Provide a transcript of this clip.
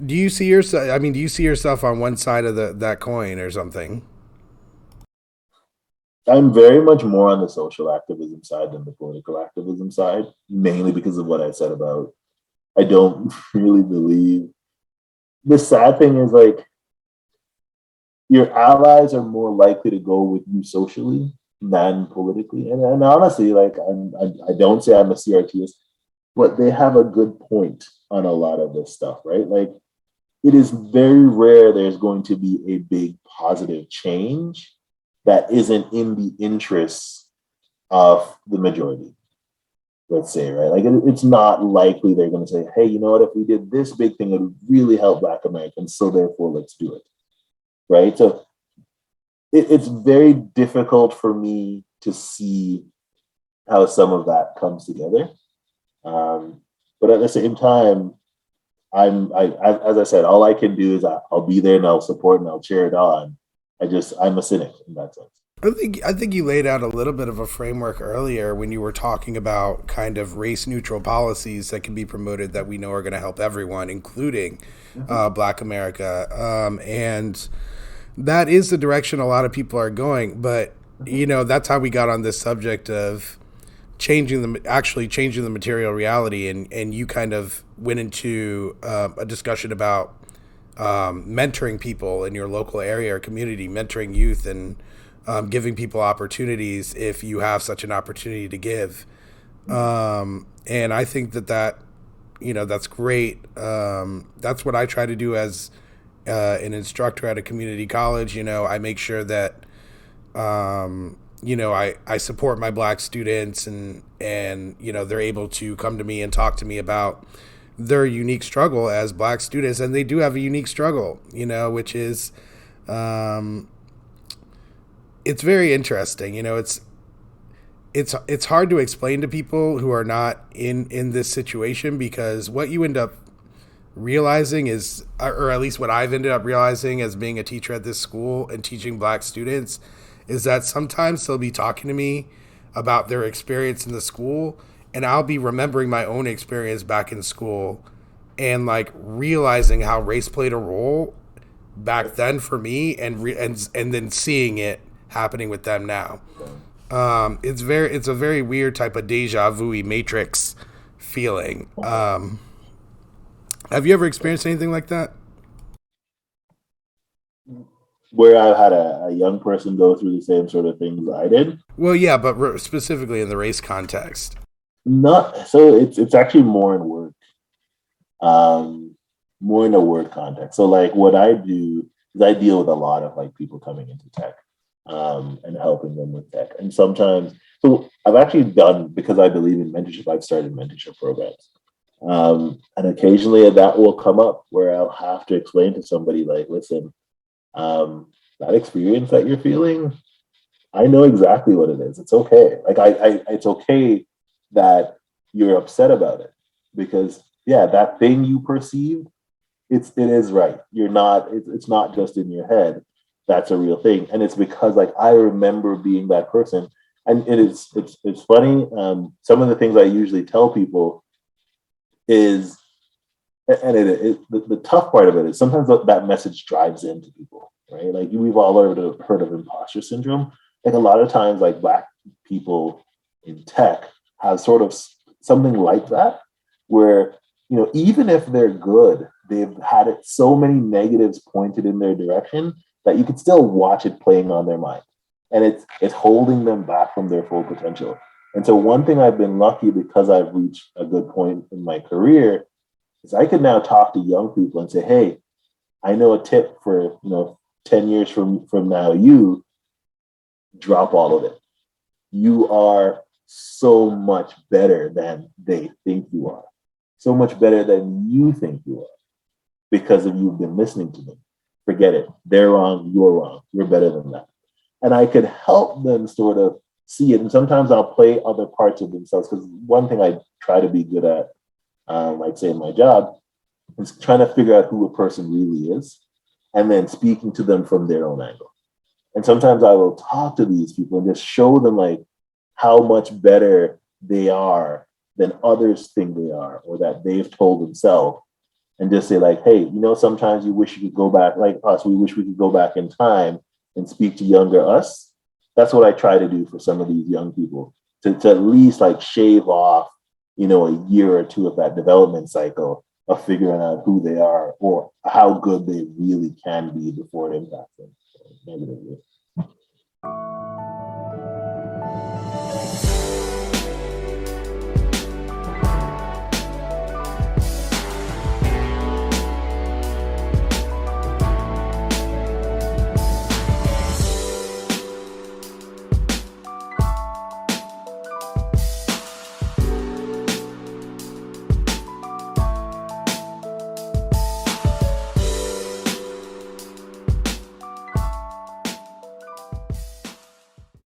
Do you see yourself? I mean, do you see yourself on one side of that coin or something? I'm very much more on the social activism side than the political activism side, mainly because of what I said about I don't really believe. The sad thing is like your allies are more likely to go with you socially than politically. And honestly, like I don't say I'm a CRTist, but they have a good point on a lot of this stuff, right? Like it is very rare there's going to be a big positive change that isn't in the interests of the majority, let's say, right? Like it's not likely they're going to say, hey, you know what, if we did this big thing, it would really help Black Americans. So therefore, let's do it, right? So it's very difficult for me to see how some of that comes together. Um, but at the same time, as I said, all I can do is I'll be there and I'll support and I'll cheer it on. I'm a cynic in that sense. I think you laid out a little bit of a framework earlier when you were talking about kind of race neutral policies that can be promoted that we know are going to help everyone, including Mm-hmm. Black America, and that is the direction a lot of people are going. But Mm-hmm. you know, that's how we got on this subject of changing the material reality, and you kind of went into a discussion about mentoring people in your local area or community, mentoring youth, and giving people opportunities if you have such an opportunity to give. And I think that that's great. That's what I try to do as an instructor at a community college. You know, I make sure that I support my black students, and they're able to come to me and talk to me about their unique struggle as black students, and they do have a unique struggle, which is um, it's very interesting. It's hard to explain to people who are not in this situation, because what you end up realizing is, or at least what I've ended up realizing as being a teacher at this school and teaching black students, is that sometimes they'll be talking to me about their experience in the school, and I'll be remembering my own experience back in school, and like realizing how race played a role back then for me, and then seeing it happening with them now. It's a very weird type of deja vu matrix feeling. Have you ever experienced anything like that? Where I had a young person go through the same sort of things I did. Well, yeah, but specifically in the race context. Not so it's actually more in work, um, more in a work context. So like what I do is I deal with a lot of like people coming into tech, and helping them with tech. And sometimes, so I've actually done, because I believe in mentorship, I've started mentorship programs. And occasionally that will come up where I'll have to explain to somebody like, listen, that experience that you're feeling, I know exactly what it is. It's okay. Like it's okay that you're upset about it, because yeah, that thing you perceived, it is right. You're not. It's not just in your head. That's a real thing, and it's because like I remember being that person, and it's funny. Some of the things I usually tell people is, and the tough part of it is sometimes that message drives into people, right? Like we've all heard of imposter syndrome. Like a lot of times, like black people in tech have sort of something like that, where even if they're good, they've had it so many negatives pointed in their direction that you could still watch it playing on their mind, and it's holding them back from their full potential. And so one thing I've been lucky, because I've reached a good point in my career, is I can now talk to young people and say, hey, I know a tip for 10 years from now. You drop all of it. You are so much better than they think you are, so much better than you think you are, because of you've been listening to them. Forget it. They're wrong. You're wrong. You're better than that. And I could help them sort of see it. And sometimes I'll play other parts of themselves, because one thing I try to be good at, I'd say in my job, is trying to figure out who a person really is, and then speaking to them from their own angle. And sometimes I will talk to these people and just show them like how much better they are than others think they are, or that they've told themselves, and just say like, hey, sometimes you wish you could go back, like us, we wish we could go back in time and speak to younger us. That's what I try to do for some of these young people, to at least like shave off, a year or two of that development cycle of figuring out who they are or how good they really can be before it impacts them negatively.